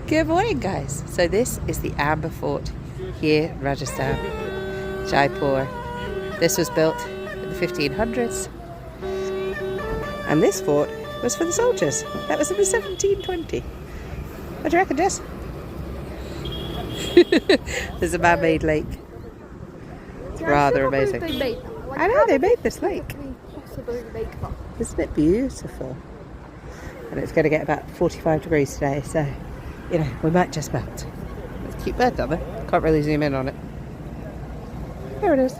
Good morning, guys. So this is the Amber Fort here in Rajasthan, Jaipur. This was built in the 1500s, and this fort was for the soldiers. That was in the 1720. What do you reckon, Jess? There's a man-made lake. It's rather amazing. I know they made this lake. Isn't it beautiful? And it's going to get about 45 degrees today, so you know, we might just melt. There's a cute bird down there. Can't really zoom in on it. There it is.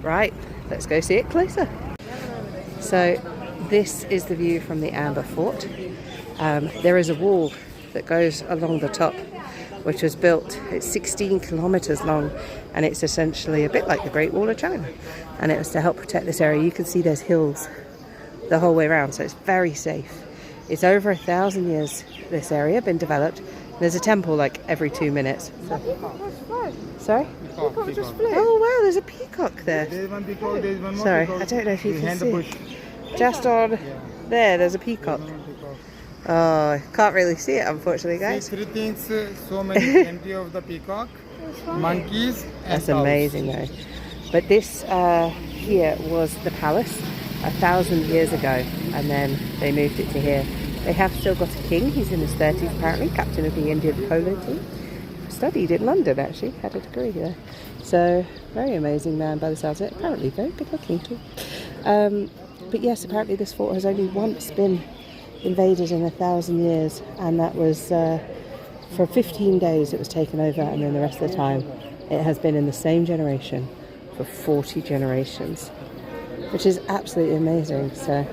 Right, let's go see it closer. So this is the view from the Amber Fort. There is a wall that goes along the top, which was built, it's 16 kilometers long, and it's essentially a bit like the Great Wall of China. And it was to help protect this area. You can see there's hills the whole way around, so it's very safe. It's over 1,000 years, this area, been developed. There's a temple like every 2 minutes. So. Sorry? Peacock just flew. Oh wow, there's a peacock there. There's one peacock, there's one more. Sorry, peacock. I don't know if you can see. Bush. Just on there's a peacock. Oh, I can't really see it, unfortunately, guys. See, 3 things, so many plenty of the peacock, monkeys, and That's amazing though. But this here was the palace 1,000 years ago, and then they moved it to here. They have still got a king. He's in his 30s apparently, captain of the Indian polo team. Studied in London actually, had a degree there. So very amazing man by the sounds of it. Apparently very good looking too. But yes, apparently this fort has only once been invaded in 1,000 years, and that was for 15 days it was taken over, and then the rest of the time it has been in the same generation for 40 generations, which is absolutely amazing. So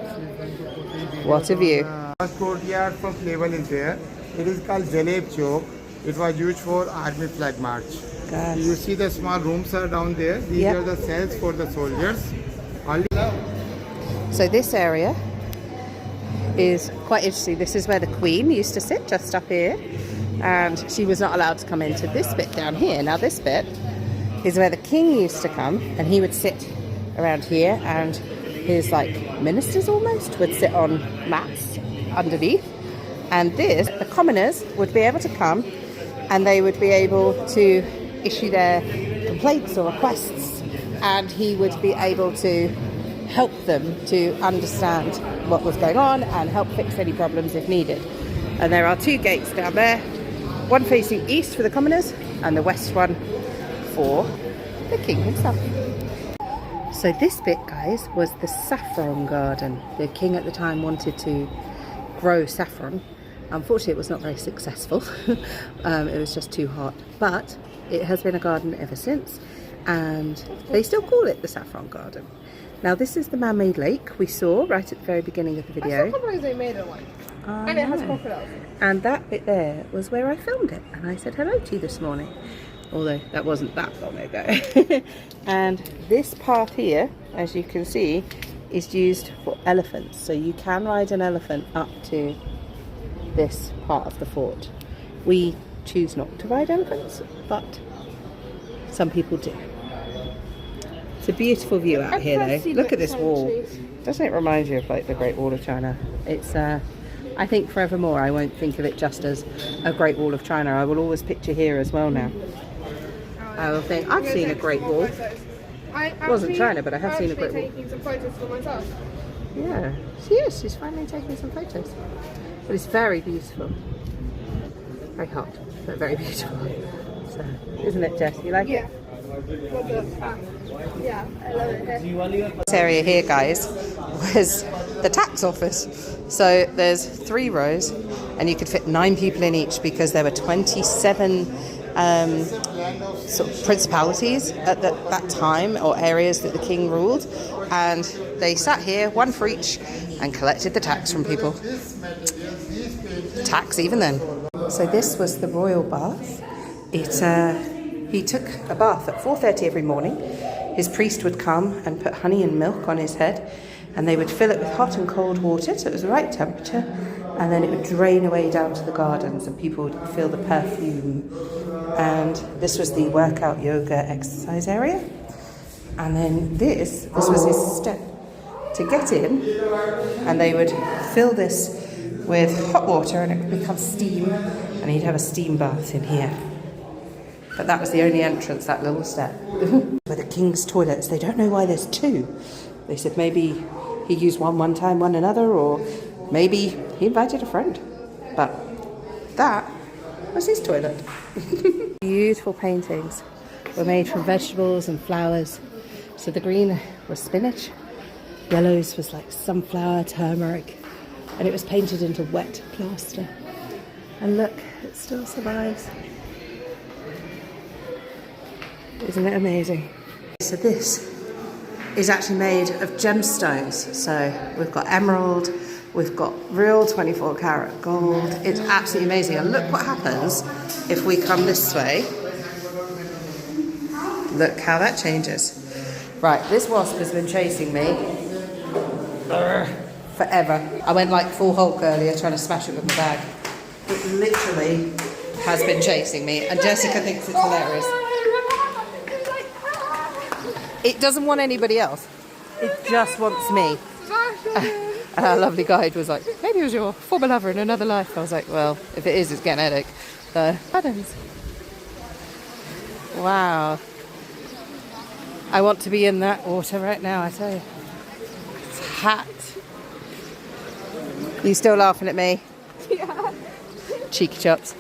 what a view. First courtyard from Flavel is there. It is called Jaleb Chowk. It was used for army flag march. Gosh. You see the small rooms are down there. These are the cells for the soldiers. So this area is quite interesting. This is where the Queen used to sit, just up here, and she was not allowed to come into this bit down here. Now this bit is where the King used to come, and he would sit around here, and his like ministers almost would sit on mats underneath, and this, the commoners would be able to come and they would be able to issue their complaints or requests, and he would be able to help them to understand what was going on and help fix any problems if needed. And there are 2 gates down there, one facing east for the commoners and the west one for the king himself. So this bit, guys, was the saffron garden. The king at the time wanted to grow saffron. Unfortunately, it was not very successful. It was just too hot. But it has been a garden ever since, and they still call it the saffron garden. Now this is the man-made lake we saw right at the very beginning of the video. I saw they made it one. And it has crocodiles. And that bit there was where I filmed it, and I said hello to you this morning. Although that wasn't that long ago. And this path here, as you can see, is used for elephants. So you can ride an elephant up to this part of the fort. We choose not to ride elephants, but some people do. It's a beautiful view out here though. Look at this wall. Doesn't it remind you of like the Great Wall of China? It's I think forevermore I won't think of it just as a Great Wall of China. I will always picture here as well now. I will think, I've seen a Great Wall. It wasn't China, but I have seen a Great Wall. Taking some photos for myself. Yeah, she is. She's finally taking some photos. But it's very beautiful. Very hot, but very beautiful. So, isn't it, Jess? You like it? Yeah, I love it here. This area here, guys, was the tax office. So there's 3 rows, and you could fit 9 people in each because there were 27 sort of principalities at that time, or areas that the king ruled, and they sat here, 1 for each, and collected the tax from people. Tax even then. So this was the royal bath. He took a bath at 4:30 every morning. His priest would come and put honey and milk on his head, and they would fill it with hot and cold water so it was the right temperature, and then it would drain away down to the gardens and people would feel the perfume. And this was the workout yoga exercise area, and then this was his step to get in, and they would fill this with hot water and it would become steam, and he'd have a steam bath in here. But that was the only entrance, that little step. Where the king's toilets, they don't know why there's two. They said maybe he used one time, one another, or maybe he invited a friend. But that was his toilet. Beautiful paintings were made from vegetables and flowers. So the green was spinach, yellows was like sunflower, turmeric, and it was painted into wet plaster. And look, it still survives. Isn't it amazing? So this is actually made of gemstones. So we've got emerald, we've got real 24 karat gold. It's absolutely amazing. And look what happens if we come this way. Look how that changes. Right, this wasp has been chasing me forever. I went like full Hulk earlier trying to smash it with my bag. It literally has been chasing me, and Jessica thinks it's hilarious. It doesn't want anybody else. It just wants me. And our lovely guide was like, maybe it was your former lover in another life. I was like, well, if it is, it's getting a headache. So, Adams. Wow. I want to be in that water right now, I tell you. It's hot. You still laughing at me? Yeah. Cheeky chops.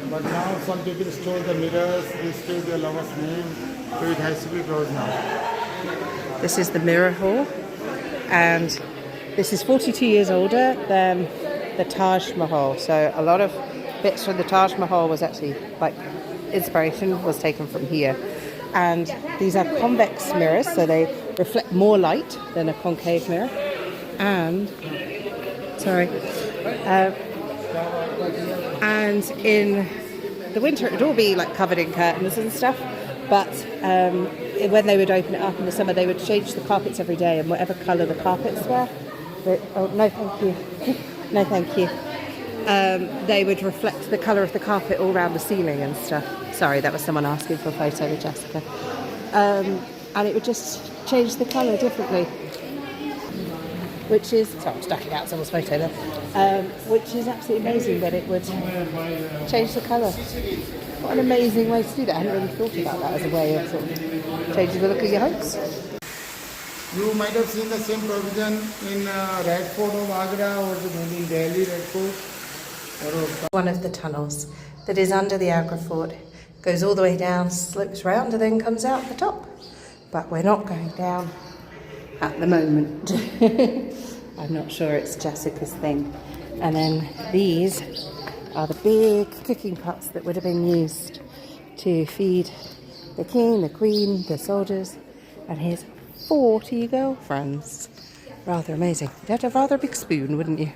But now some people stole the mirrors, they stole their lover's name, so it has to be closed now. This is the mirror hall, and this is 42 years older than the Taj Mahal. So a lot of bits from the Taj Mahal was actually, like, inspiration was taken from here. And these are convex mirrors, so they reflect more light than a concave mirror. And, and in the winter it would all be like covered in curtains and stuff, but when they would open it up in the summer, they would change the carpets every day, and whatever colour the carpets were, oh no thank you, no thank you, they would reflect the colour of the carpet all around the ceiling and stuff. Sorry, that was someone asking for a photo with Jessica. And it would just change the colour differently, which is, sorry, I'm stacking out someone's photo there, which is absolutely amazing that it would change the colour. What an amazing way to do that. I hadn't really thought about that as a way of sort of changing the look of your house. You might have seen the same provision in Red Fort of Agra, or maybe in Delhi, Red Fort. One of the tunnels that is under the Agra Fort goes all the way down, slopes round, and then comes out the top. But we're not going down at the moment. I'm not sure it's Jessica's thing. And then these are the big cooking pots that would have been used to feed the king, the queen, the soldiers, and his 40 girlfriends. Rather amazing. You'd have to have rather a big spoon, wouldn't you?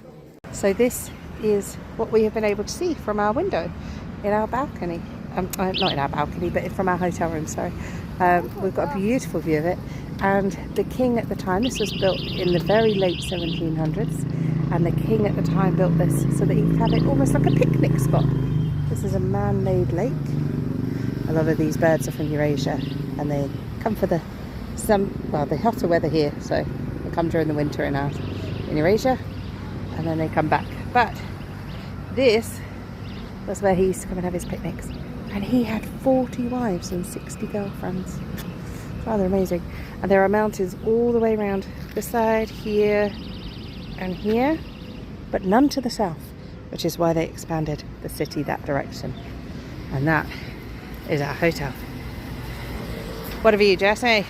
So this is what we have been able to see from our window in our balcony. Not in our balcony, but from our hotel room, sorry. We've got a beautiful view of it. And the king at the time, this was built in the very late 1700s, and the king at the time built this so that he could have it almost like a picnic spot. This is a man-made lake. A lot of these birds are from Eurasia, and they come for the hotter weather here, so they come during the winter in Eurasia, and then they come back. But this was where he used to come and have his picnics, and he had 40 wives and 60 girlfriends. Rather amazing. And there are mountains all the way around this side, here and here, but none to the south, which is why they expanded the city that direction. And that is our hotel. What have you, Jessie?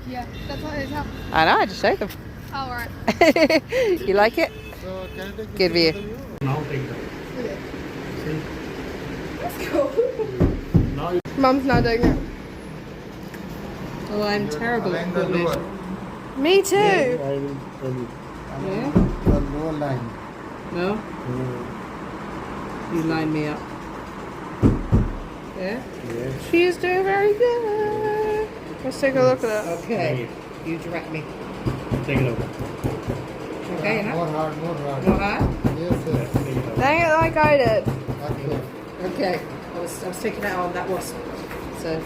Yeah, that's what it is. I know, I just showed them. Oh, alright. You like it? So can I take Good view. Now take that. That's cool. Mum's not doing it. Oh, I'm terrible at The coordination. lower. Me too. I will tell you. Yeah? The lower line. No? You line me up. Yeah? Yes. She's doing very good. Let's take a look at that. Okay. You direct me. Take a look. Okay, enough? More hard, more hard. More hard? Yes, yes. Dang it like I did. Okay. Okay. I was taking that on, that was. So,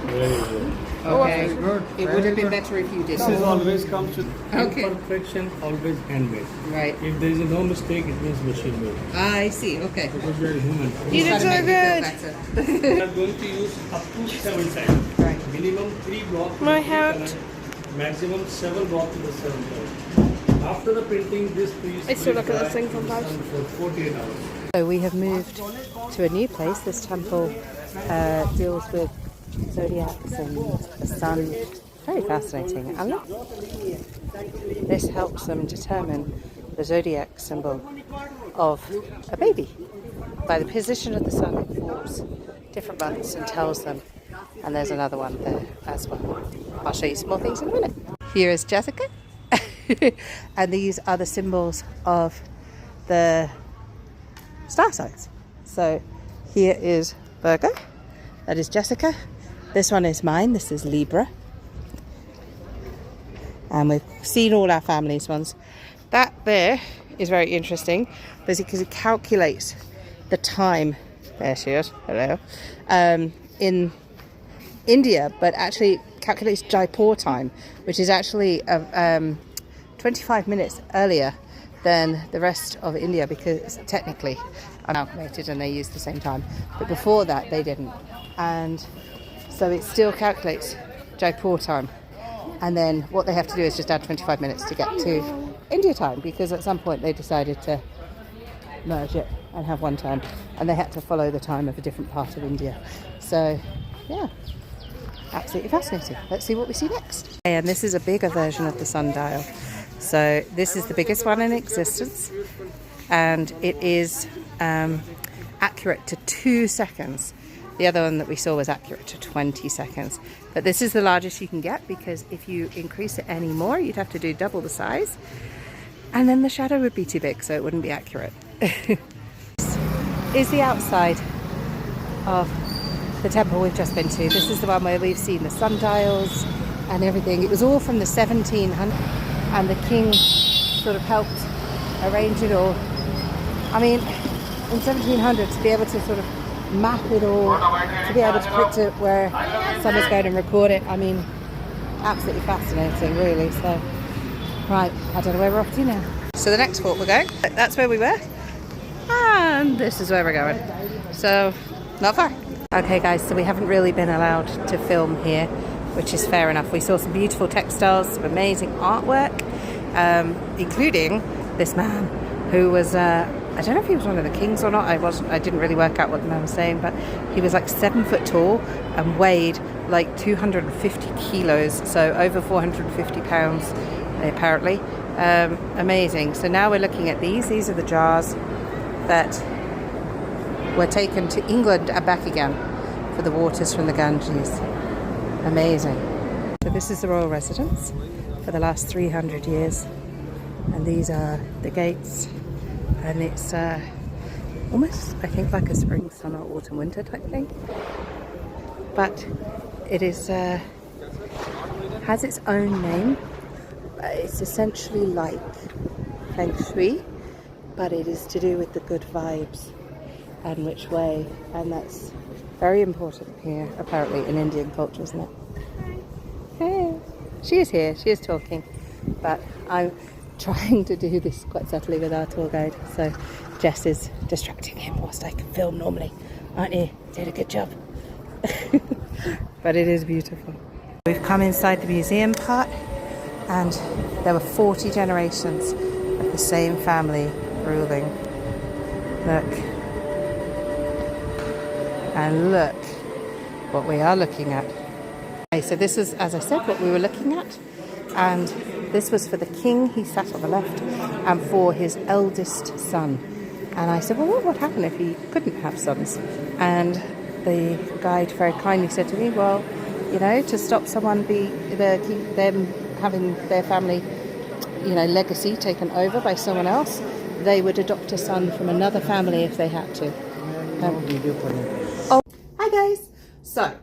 Very good. Okay. Very good. It would have been better if you did. This is always comes with Okay. imperfection, always handmade. Right. If there is no mistake, it means machine made. I see. Okay. Because we are human. You did so good. We are going to use up to 7 times. Right. Minimum 3 blocks. My to the hat. color, maximum 7 blocks to the 7 color. After the printing, this piece I still will look at dry this thing in the sometimes. sun for 48 hours. So we have moved to a new place. This temple deals with zodiacs and the sun. Very fascinating. And look, this helps them determine the zodiac symbol of a baby. By the position of the sun, it forms different months and tells them. And there's another one there as well. I'll show you some more things in a minute. Here is Jessica. And these are the symbols of the star signs. So here is Virgo. That is Jessica. This one is mine. This is Libra. And we've seen all our families' ones. That there is very interesting because it calculates the time. There she is. Hello. In India, but actually calculates Jaipur time, which is actually 25 minutes earlier than the rest of India, because technically amalgamated and they use the same time. But before that, they didn't. And so it still calculates Jaipur time. And then what they have to do is just add 25 minutes to get to India time, because at some point they decided to merge it and have one time. And they had to follow the time of a different part of India. So, yeah. Absolutely fascinating. Let's see what we see next. And this is a bigger version of the sundial. So this is the biggest one in existence, and it is accurate to 2 seconds. The other one that we saw was accurate to 20 seconds. But this is the largest you can get, because if you increase it any more, you'd have to do double the size. And then the shadow would be too big, so it wouldn't be accurate. This is the outside of the temple we've just been to. This is the one where we've seen the sundials and everything. It was all from the 1700s, and the king sort of helped arrange it all. I mean, in 1700 to be able to sort of map it all, to be able to predict it where someone's going and record it, I mean, absolutely fascinating, really. So, right, I don't know where we're off to now. So the next fort we're going, that's where we were, and this is where we're going. So, not far. Okay guys, so we haven't really been allowed to film here, which is fair enough. We saw some beautiful textiles, some amazing artwork, including this man who was, I don't know if he was one of the kings or not. I didn't really work out what the man was saying, but he was like 7 foot tall and weighed like 250 kilos, so over 450 pounds apparently. Amazing. So now we're looking at these. These are the jars that were taken to England and back again for the waters from the Ganges. Amazing. So this is the royal residence for the last 300 years, and these are the gates, and it's almost, I think, like a spring, summer, autumn, winter type thing, but it is has its own name. It's essentially like Feng Shui, but it is to do with the good vibes and which way, and that's very important here, apparently, in Indian culture, isn't it? Hey, she is here, she is talking, but I'm trying to do this quite subtly with our tour guide, so Jess is distracting him whilst I can film normally. Aren't you? Did a good job. But it is beautiful. We've come inside the museum part, and there were 40 generations of the same family ruling. Look. And look what we are looking at. Okay, so this is, as I said, what we were looking at. And this was for the king, he sat on the left, and for his eldest son. And I said, well, what would happen if he couldn't have sons? And the guide very kindly said to me, well, you know, to stop someone keep them having their family, you know, legacy taken over by someone else, they would adopt a son from another family if they had to. Oh, hi guys. So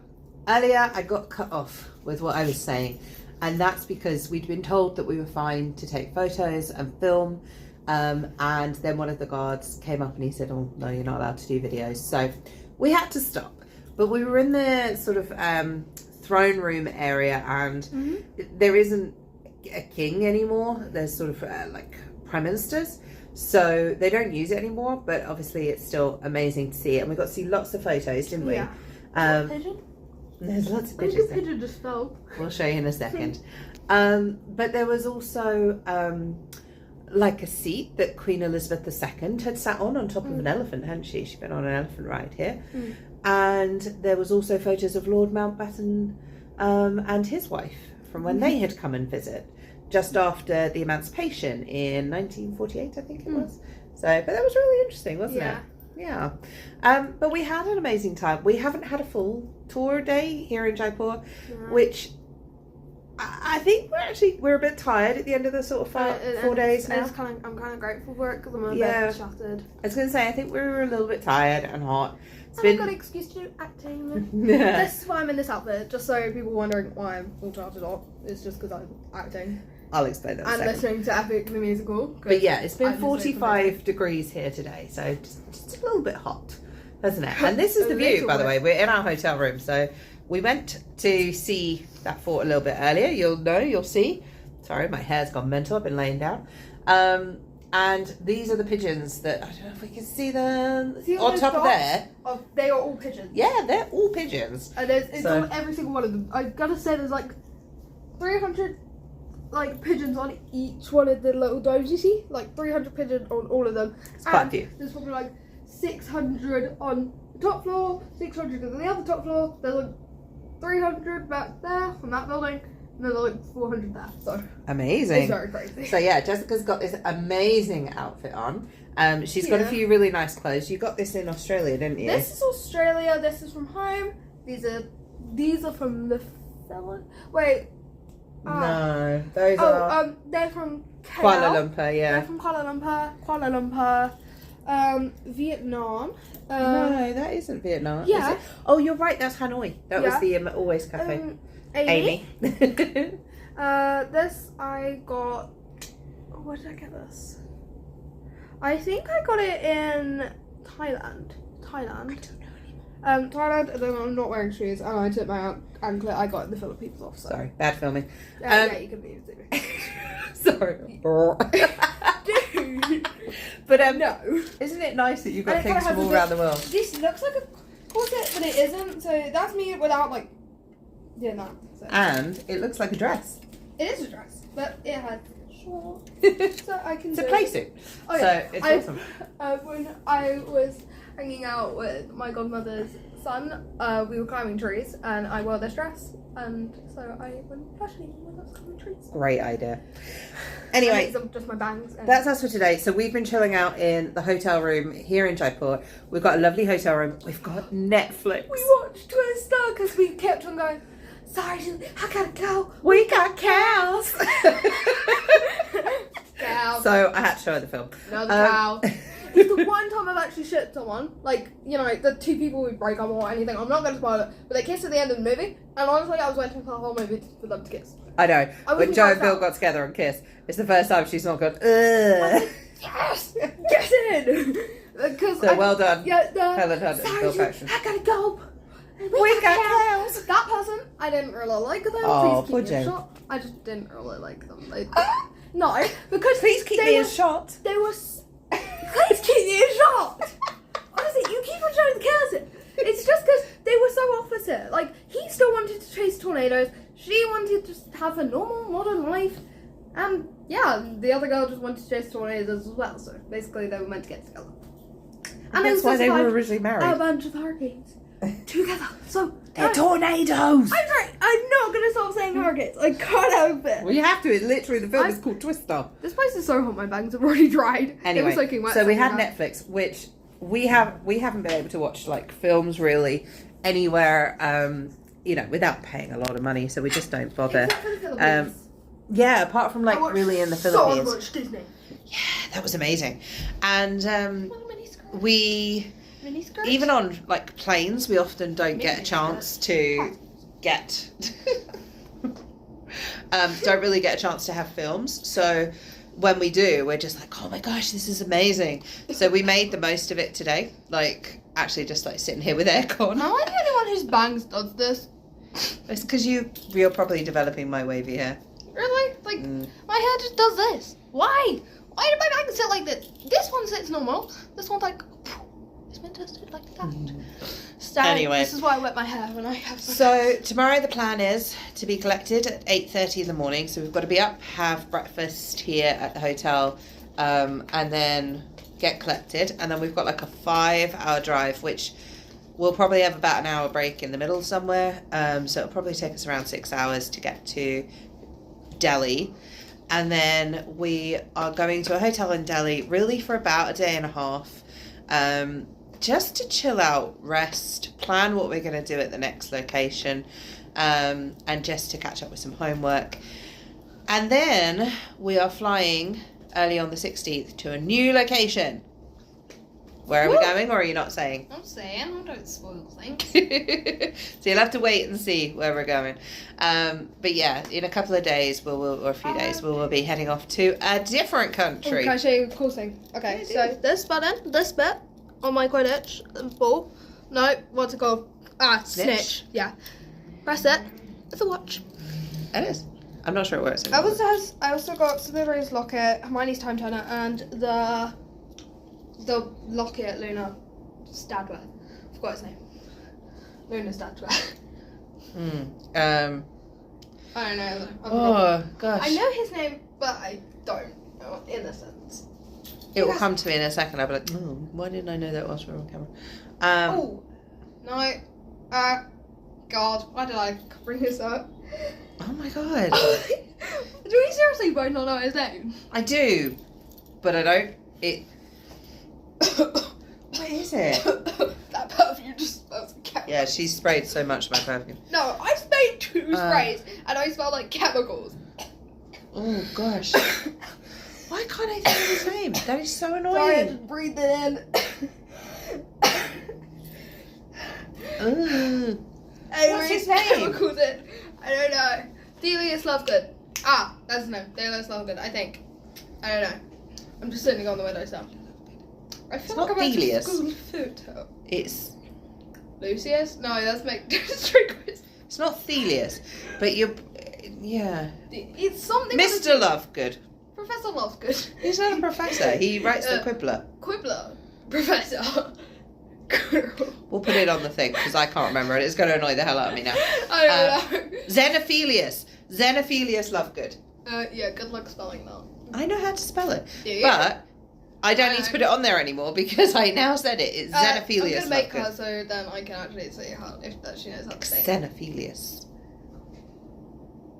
earlier I got cut off with what I was saying, and that's because we'd been told that we were fine to take photos and film, and then one of the guards came up and he said, oh no, you're not allowed to do videos. So we had to stop, but we were in the sort of throne room area, and there isn't a king anymore. There's sort of like prime ministers, so they don't use it anymore, but obviously it's still amazing to see it, and we got to see lots of photos, didn't we? Pigeon? There's lots of I think pictures a there. pigeon just fell. We'll show you in a second. But there was also like a seat that Queen Elizabeth II had sat on top of an elephant, hadn't she? She'd been on an elephant ride here. And there was also photos of Lord Mountbatten and his wife from when they had come and visit just after the emancipation in 1948, I think it was. So, but that was really interesting, wasn't it? Yeah. But we had an amazing time. We haven't had a full tour day here in Jaipur, which I think we're a bit tired at the end of the sort of 4 days now. I'm kind of grateful for it because I'm a bit shattered. I was going to say, I think we were a little bit tired and hot. I've got an excuse to do acting. This is why I'm in this outfit, just so people wondering why I'm all charged up. It's just because I'm acting. I'll explain that in a second. Listening to Epic the musical. But yeah, it's been 45 degrees here today, so just a little bit hot, hasn't it? And this is the view, by the way. We're in our hotel room, so we went to see that fort a little bit earlier. You'll see. Sorry, my hair's gone mental. I've been laying down. And these are the pigeons that, I don't know if we can see them on top of there. Oh, they are all pigeons. Yeah, they're all pigeons. And it's on every single one of them. I've got to say there's like 300 like pigeons on each one of the little domes you see. Like 300 pigeons on all of them. It's quite a few. There's probably like 600 on the top floor, 600 on the other top floor. There's like 300 back there from that building. And there's like 400 there. So amazing. It's very crazy. So yeah, Jessica's got this amazing outfit on. She's got a few really nice clothes. You got this in Australia, didn't you? This is Australia. This is from home. These are from the Philippines. Wait. No, those are. They're from KL. Kuala Lumpur. Yeah. They're from Kuala Lumpur. Vietnam. No, that isn't Vietnam. Yeah. Is it? Oh, you're right. That's Hanoi. That was the Always Cafe. Amy. This I got. Where did I get this? I think I got it in Thailand. I don't know anymore. Thailand, and then I'm not wearing shoes, and I took my anklet I got in the Philippines off. So. Sorry, bad filming. Yeah, you can be it. Sorry. Dude. But no. Isn't it nice that you've got And it things kinda from has all a around the world? This looks like a corset, but it isn't. So that's me without like doing that. So. And it looks like a dress. It is a dress, but it has short, so I can. It's a do play it. suit. Oh, so yeah. it's awesome. When I was hanging out with my godmother's son, we were climbing trees, and I wore this dress, and so I went flashing with us climbing trees. Great idea. Anyway, and these are just my bangs. And that's us for today. So we've been chilling out in the hotel room here in Jaipur. We've got a lovely hotel room. We've got Netflix. we watched Twister because we kept on going. Sorry, I gotta go. We got cows. Cow. So I had to show her the film. Another cow. It's the one time I've actually shit someone. Like, you know, the two people who break up or anything. I'm not going to spoil it. But they kissed at the end of the movie. And honestly, I was waiting for the whole movie for them to kiss. I know. I When was Joe and surprised Bill out. got together and kissed, it's the first time she's not gone, ugh. Yes! Get in! So well done, Yeah, Helen Hunt and Bill sorry, Paxton. I gotta go. We got cows. That person, I didn't really like them. Oh, Please poor keep me a Joe. shot. I just didn't really like them. No, because Please keep they me were, a shot. They were. Please keep me a shot. Honestly, you keep on trying to kill it. It's just because they were so opposite. Like, he still wanted to chase tornadoes. She wanted to have a normal, modern life. And, yeah, the other girl just wanted to chase tornadoes as well. So, basically, they were meant to get together. And That's why they were originally a married. bunch of hurricanes together. So, They're tornadoes. I'm right. I'm not going to stop saying hurricanes. I can't help it. Well, you have to. Literally, the film is called Twister. This place is so hot, my bangs have already dried. Anyway, They were soaking wet. so we had somehow. Netflix, which we haven't been able to watch like films really anywhere, you know, without paying a lot of money. So we just don't bother. Except for the Philippines. Yeah, apart from like I watched really in the so Philippines. much Disney. Yeah, that was amazing. And Little mini skirt. we Mini skirt. even on like planes, we often don't get a chance to get. Don't really get a chance to have films. So when we do, we're just like, oh my gosh, this is amazing. So we made the most of it today. Like actually just like sitting here with aircon. Am I the only one whose bangs does this? It's because you're probably developing my wavy hair. Really? Like, my hair just does this. Why? Why did my bag sit like this? This one sits normal. This one's like, it's meant to sit like that. Anyway. This is why I wet my hair when I have So tomorrow the plan is to be collected at 8:30 in the morning. So we've got to be up, have breakfast here at the hotel, and then get collected. And then we've got like a 5-hour drive, which we'll probably have about an hour break in the middle somewhere. So it'll probably take us around 6 hours to get to Delhi. And then we are going to a hotel in Delhi really for about a day and a half. Just to chill out, rest, plan what we're going to do at the next location, and just to catch up with some homework. And then we are flying early on the 16th to a new location. Where are we going, or are you not saying? I'm saying, I don't spoil things. So you'll have to wait and see where we're going. But yeah, in a couple of days, or a few days, we'll be heading off to a different country. Can I show you a cool thing? Okay, Yeah, so this button, this bit on my Quidditch ball. No, what's it called? Snitch. Yeah. Press it. It's a watch. It is. I'm not sure it works. I also got Slytherin's locket, Hermione's time turner, and the locket Luna Stadler. I forgot his name. Luna Stadler. I don't know. Oh gosh. I know his name, but I don't know in a sense. It will come to me in a second. I'll be like, why didn't I know that whilst we were on camera? Oh no. God, why did I bring this up? Oh my god. Do we seriously both not know his name? I do, but I don't. What is it? That perfume just smells like chemicals. Yeah, she sprayed so much of my perfume. No, I sprayed 2 sprays and I smell like chemicals. Oh gosh. Why can't I think of his name? That is so Sorry, I annoying. just breathed it in. What's his name? Chemicals in. I don't know. Delius Lovegood. That's his name. Delius Lovegood, I think. I don't know. I'm just sitting on the windowsill. I feel not like I'm at Delius. a school photo. It's Lucius? No, that's make it's not Thelius, but yeah. It's something. Mr. Lovegood. Professor Lovegood. He's not a professor. He writes the Quibbler. Quibbler. Professor. We'll put it on the thing because I can't remember it. It's going to annoy the hell out of me now. I don't know. Xenophilius. Xenophilius Lovegood. Yeah, good luck spelling that. I know how to spell it. Do you? But I don't need to put it on there anymore because I now said it. It's Xenophilius I'm going to make her Lovegood. so then I can actually say how, if that she knows how to say it. Xenophilius.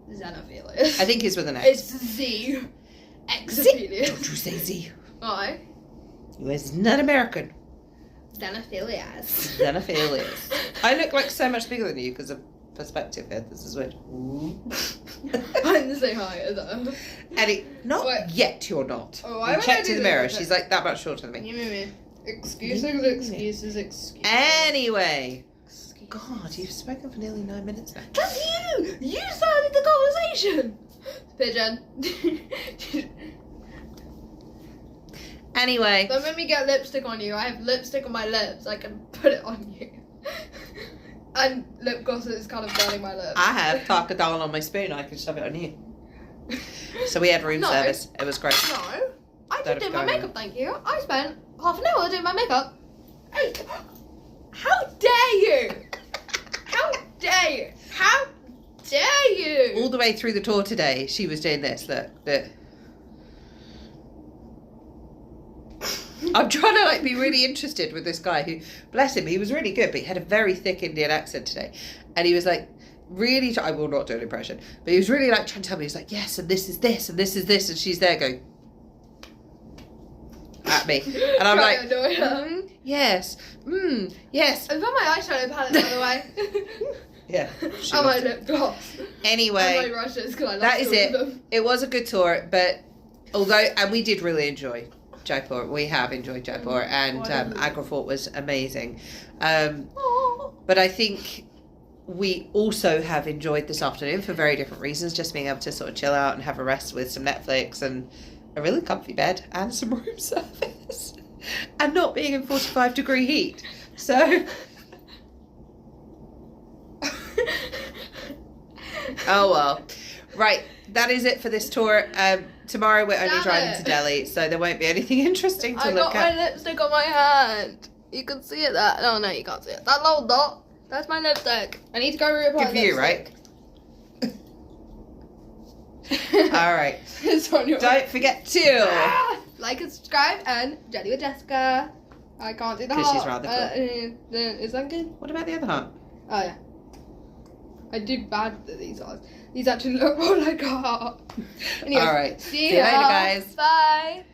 Xenophilius. I think it's with an X. It's Z. Exophilius. Don't you say Z. Why? You is not American. Xenophilius. Xenophilius. I look like so much bigger than you because of perspective here. This is weird. I'm the same height as her. Eddie, not What? yet you're not. Oh, why You would I checked do in the that? mirror. She's like that much shorter than me. Excuses. Anyway. God, you've spoken for nearly 9 minutes now. That's you! You started the conversation! Pigeon. Anyway. Don't make me get lipstick on you. I have lipstick on my lips. I can put it on you. And lip gloss is kind of burning my lips. I have Tarkadal on my spoon. I can shove it on you. So we had room No. service. It was great. No. I That just is did my going makeup, thank you. I spent half an hour doing my makeup. Hey, how dare you? How dare you? How dare you? All the way through the tour today, she was doing this. Look. I'm trying to be really interested with this guy who, bless him, he was really good, but he had a very thick Indian accent today, and he was really. I will not do an impression, but he was really trying to tell me. He's like, yes, and this is this, and this is this, and she's there going at me, and I'm like, yes, yes. I've got my eyeshadow palette, by the way. Yeah. And my lip gloss. Anyway, And my brushes, because I love that is two of it. them. It was a good tour, but and we did really enjoy Jaipur. We have enjoyed Jaipur, and Agra Fort was amazing. But I think we also have enjoyed this afternoon for very different reasons. Just being able to sort of chill out and have a rest with some Netflix and a really comfy bed and some room service, and not being in 45-degree heat. So. Oh well. Right, that is it for this tour. Tomorrow we're only Damn driving it. to Delhi, so there won't be anything interesting to I look got at. my lipstick on my hand. You can see it there. No, you can't see it. That little dot, that's my lipstick. I need to go reapply Good view, right? lipstick. All right. It's on your Don't forget to. like and subscribe and Jelly with Jessica. I can't do the 'Cause heart. she's rather cool. Is that good? What about the other heart? Oh yeah. I do bad with these eyes. These actually look more like a heart. Anyways, All right. See See you later, ya. guys. Bye.